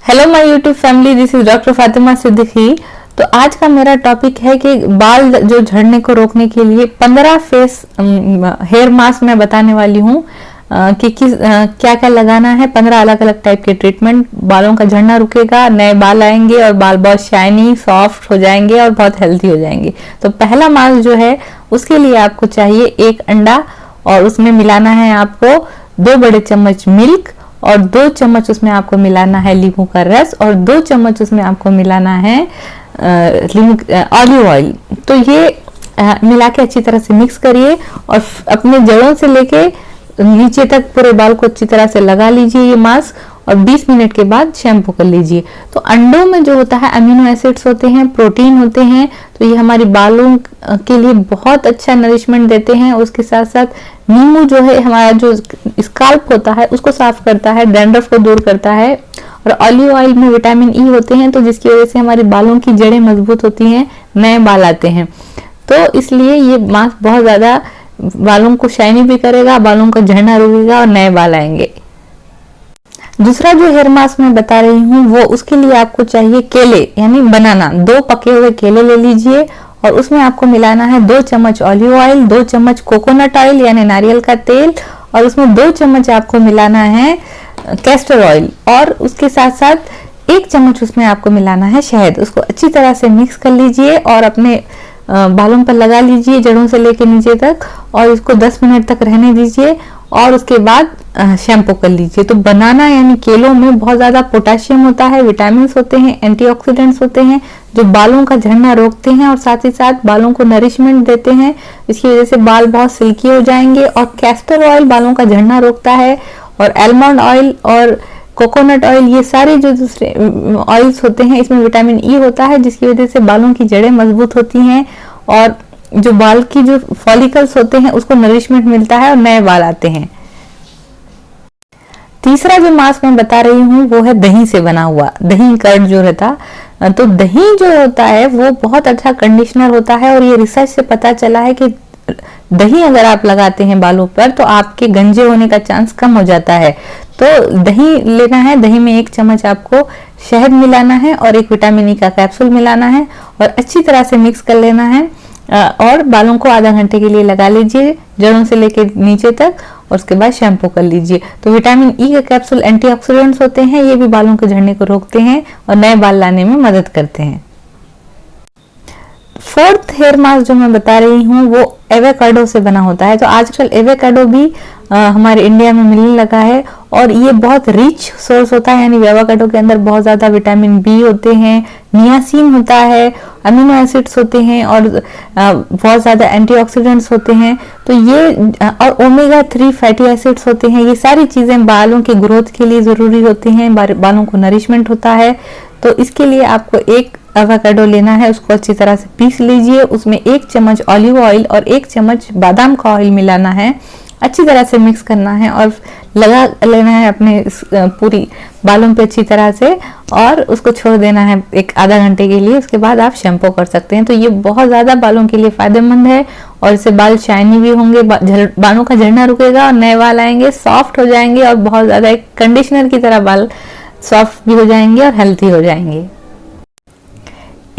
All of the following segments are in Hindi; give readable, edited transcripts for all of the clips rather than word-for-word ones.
Hello my YouTube family, this is doctor Fatima Siddiqui. तो आज का मेरा टॉपिक है कि बाल जो झड़ने को रोकने के लिए 15 फेस हेयर मास्क मैं बताने वाली हूँ कि किस क्या क्या लगाना है। 15 अलग अलग टाइप के ट्रीटमेंट, बालों का झड़ना रुकेगा, नए बाल आएंगे और बाल बहुत शाइनी सॉफ्ट हो जाएंगे और बहुत हेल्थी हो जाएंगे। तो पहला मास्क जो है उसके लिए आपको चाहिए एक अंडा और उसमें मिलाना है आपको 2 बड़े चम्मच मिल्क और 2 चम्मच उसमें आपको मिलाना है नींबू का रस और 2 चम्मच उसमें आपको मिलाना है ऑलिव ऑयल। तो ये मिला के अच्छी तरह से मिक्स करिए और अपने जड़ों से लेके नीचे तक पूरे बाल को अच्छी तरह से लगा लीजिए ये मास्क और 20 मिनट के बाद शैम्पू कर लीजिए। तो अंडों में जो होता है अमीनो एसिड्स होते हैं, प्रोटीन होते हैं, तो ये हमारी बालों के लिए बहुत अच्छा नरिशमेंट देते हैं। उसके साथ साथ नींबू जो है हमारा जो स्काल्प होता है उसको साफ करता है, डैंड्रफ को दूर करता है और ऑलिव ऑयल में विटामिन ई होते हैं, तो जिसकी वजह से हमारे बालों की जड़ें मजबूत होती हैं, नए बाल आते हैं। तो इसलिए ये मास्क बहुत ज्यादा बालों को शाइनी भी करेगा, बालों का झड़ना रुकेगा और नए बाल आएंगे। दूसरा जो हेयर मास्क मैं बता रही हूँ वो उसके लिए आपको चाहिए केले यानी बनाना। 2 पके हुए केले ले लीजिए और उसमें आपको मिलाना है 2 चम्मच ऑलिव ऑयल, 2 चम्मच कोकोनट ऑयल यानी नारियल का तेल और उसमें 2 चम्मच आपको मिलाना है कैस्टर ऑयल और उसके साथ साथ 1 चम्मच उसमें आपको मिलाना है शहद। उसको अच्छी तरह से मिक्स कर लीजिए और अपने बालों पर लगा लीजिए जड़ों से लेकर नीचे तक और इसको 10 मिनट तक रहने दीजिए और उसके बाद शैम्पू कर लीजिए। तो बनाना यानी केलों में बहुत ज्यादा पोटेशियम होता है, विटामिन होते हैं, एंटीऑक्सीडेंट्स होते हैं जो बालों का झड़ना रोकते हैं और साथ ही साथ बालों को नरिशमेंट देते हैं। इसकी वजह से बाल बहुत सिल्की हो जाएंगे। और कैस्टर ऑयल बालों का झड़ना रोकता है और आलमंड ऑयल और कोकोनट ऑयल, ये सारे जो दूसरे ऑयल्स होते हैं इसमें विटामिन ई होता है जिसकी वजह से बालों की जड़ें मजबूत होती हैं और जो बाल की जो फॉलिकल्स होते हैं उसको नरिशमेंट मिलता है और नए बाल आते हैं। तीसरा जो मास्क मैं बता रही हूँ वो है दही से बना हुआ, दही कर्ड जो रहता। तो दही जो होता है वो बहुत अच्छा कंडीशनर होता है और ये रिसर्च से पता चला है कि दही अगर आप लगाते हैं बालों पर तो आपके गंजे होने का चांस कम हो जाता है। तो दही लेना है, दही में 1 चम्मच आपको शहद मिलाना है और 1 विटामिन ई का कैप्सूल मिलाना है और अच्छी तरह से मिक्स कर लेना है और बालों को आधा घंटे के लिए लगा लीजिए जड़ों से लेके नीचे तक और उसके बाद शैम्पू कर लीजिए। तो विटामिन ई का कैप्सूल एंटीऑक्सीडेंट्स होते हैं, ये भी बालों के झड़ने को रोकते हैं और नए बाल लाने में मदद करते हैं। 4th हेयर मास्क जो मैं बता रही हूँ वो एवोकाडो से बना होता है। तो आजकल एवोकाडो भी हमारे इंडिया में मिलने लगा है और ये बहुत रिच सोर्स होता है, यानी एवोकाडो के अंदर बहुत ज्यादा विटामिन बी होते हैं, नियासिन होता है, अमीनो एसिड्स होते हैं और बहुत ज्यादा एंटीऑक्सीडेंट्स होते हैं। तो ये और ओमेगा 3 फैटी एसिड्स होते हैं। ये सारी चीजें बालों के ग्रोथ के लिए जरूरी होती हैं, बालों को नरिशमेंट होता है। तो इसके लिए आपको 1 एवोकाडो लेना है, उसको अच्छी तरह से पीस लीजिए, उसमें 1 चम्मच ऑलिव ऑयल और 1 चम्मच बादाम का ऑयल मिलाना है, अच्छी तरह से मिक्स करना है और लगा लेना है अपने पूरी बालों पे अच्छी तरह से और उसको छोड़ देना है एक आधा घंटे के लिए। उसके बाद आप शैम्पू कर सकते हैं। तो ये बहुत ज्यादा बालों के लिए फायदेमंद है और इससे बाल शाइनी भी होंगे, बालों का झड़ना रुकेगा और नए बाल आएंगे, सॉफ्ट हो जाएंगे और बहुत ज्यादा एक कंडीशनर की तरह बाल सॉफ्ट भी हो जाएंगे और हेल्थी हो जाएंगे।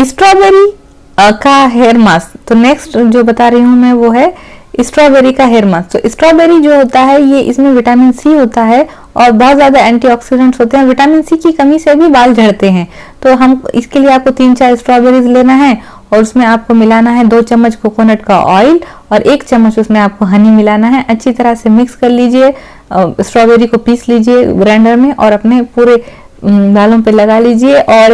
स्ट्रॉबेरी का हेयर मास्क, तो नेक्स्ट जो बता रही हूँ मैं वो है स्ट्रॉबेरी का हेयर मास्क। तो स्ट्रॉबेरी जो होता है ये इसमें विटामिन सी होता है और बहुत ज्यादा एंटीऑक्सीडेंट्स होते हैं। विटामिन सी की कमी से भी बाल झड़ते हैं। तो हम इसके लिए आपको 3-4 स्ट्रॉबेरीज लेना है और उसमें आपको मिलाना है 2 चम्मच कोकोनट का ऑयल और 1 चम्मच उसमें आपको हनी मिलाना है। अच्छी तरह से मिक्स कर लीजिए, स्ट्रॉबेरी को पीस लीजिए ग्राइंडर में और अपने पूरे बालों पे लगा लीजिए और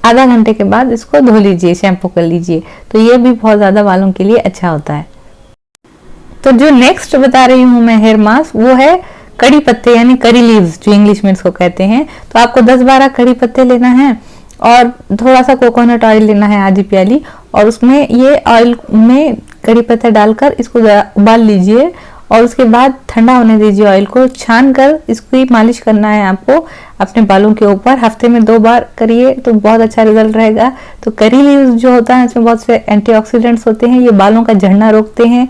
आधा घंटे के बाद इसको धो लीजिए, शैम्पू कर लीजिए। तो ये भी बहुत ज्यादा बालों के लिए अच्छा होता है। तो जो नेक्स्ट बता रही हूँ मैं हेयर मास्क वो है कड़ी पत्ते यानी करी लीव्स जो इंग्लिश में इसको कहते हैं। तो आपको 10-12 कड़ी पत्ते लेना है और थोड़ा सा कोकोनट ऑयल लेना है, आधी प्याली, और उसमें ये ऑयल में कड़ी पत्ते डालकर इसको उबाल लीजिए और उसके बाद ठंडा होने दीजिए। ऑयल को छान कर इसकी मालिश करना है आपको अपने बालों के ऊपर। हफ्ते में 2 बार करिए तो बहुत अच्छा रिजल्ट रहेगा। तो करी लीव्स जो होता है इसमें बहुत से एंटीऑक्सीडेंट्स होते हैं, ये बालों का झड़ना रोकते हैं,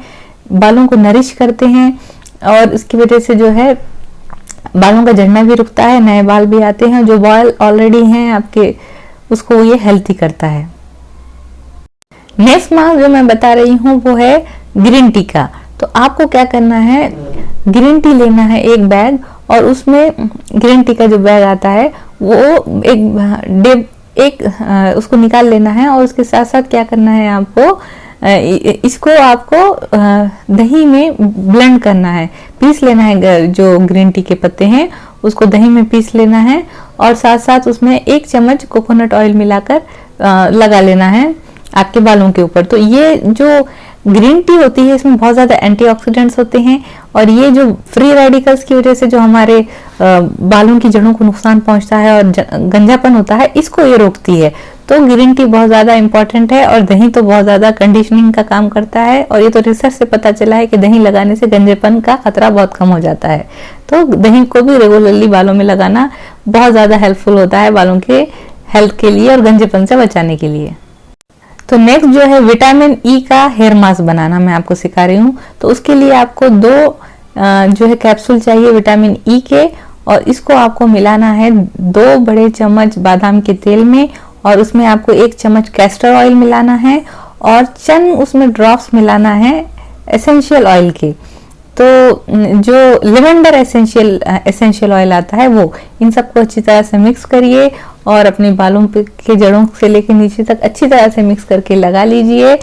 बालों को नरिश करते हैं और इसकी वजह से जो है बालों का झड़ना भी रुकता है, नए बाल भी आते हैं, जो बाल ऑलरेडी हैं आपके उसको ये हेल्थी करता है। नेक्स्ट मास्क जो मैं बता रही हूँ वो है ग्रीन टी का। तो आपको क्या करना है, ग्रीन टी लेना है एक बैग, और उसमें ग्रीन टी का जो बैग आता है वो उसको निकाल लेना है, और उसके साथ साथ क्या करना है आपको, इसको आपको दही में ब्लेंड करना है, पीस लेना है। जो ग्रीन टी के पत्ते हैं उसको दही में पीस लेना है, और साथ साथ उसमें 1 चम्मच कोकोनट ऑयल मिलाकर लगा लेना है आपके बालों के ऊपर। तो ये जो ग्रीन टी होती है इसमें बहुत ज़्यादा एंटीऑक्सीडेंट्स होते हैं, और ये जो फ्री रेडिकल्स की वजह से जो हमारे बालों की जड़ों को नुकसान पहुंचता है और गंजापन होता है, इसको ये रोकती है। तो ग्रीन टी बहुत ज़्यादा इंपॉर्टेंट है, और दही तो बहुत ज़्यादा कंडीशनिंग का काम करता है, और ये तो रिसर्च से पता चला है कि दही लगाने से गंजेपन का खतरा बहुत कम हो जाता है। तो दही को भी रेगुलरली बालों में लगाना बहुत ज़्यादा हेल्पफुल होता है बालों के हेल्थ के लिए और गंजेपन से बचाने के लिए। तो नेक्स्ट जो है विटामिन ई का हेयर मास्क बनाना मैं आपको सिखा रही हूँ। तो उसके लिए आपको 2 जो है कैप्सूल चाहिए विटामिन ई के, और इसको आपको मिलाना है 2 बड़े चम्मच बादाम के तेल में, और उसमें आपको 1 चम्मच कैस्टर ऑयल मिलाना है, और चंद उसमें ड्रॉप्स मिलाना है एसेंशियल ऑयल के। तो जो लेवेंडर एसेंशियल ऑयल आता है वो, इन सबको अच्छी तरह से मिक्स करिए, और अपने बालों के जड़ों से लेकर नीचे तक अच्छी तरह से मिक्स करके लगा लीजिए,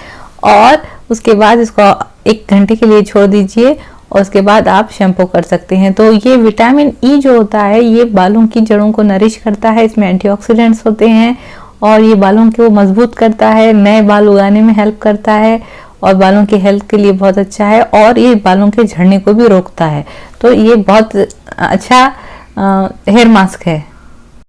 और उसके बाद इसको 1 घंटे के लिए छोड़ दीजिए, और उसके बाद आप शैम्पू कर सकते हैं। तो ये विटामिन ई जो होता है ये बालों की जड़ों को नरिश करता है, इसमें एंटीऑक्सीडेंट्स होते हैं, और ये बालों को मजबूत करता है, नए बाल उगाने में हेल्प करता है, और बालों की हेल्थ के लिए बहुत अच्छा है, और ये बालों के झड़ने को भी रोकता है। तो ये बहुत अच्छा हेयर मास्क है।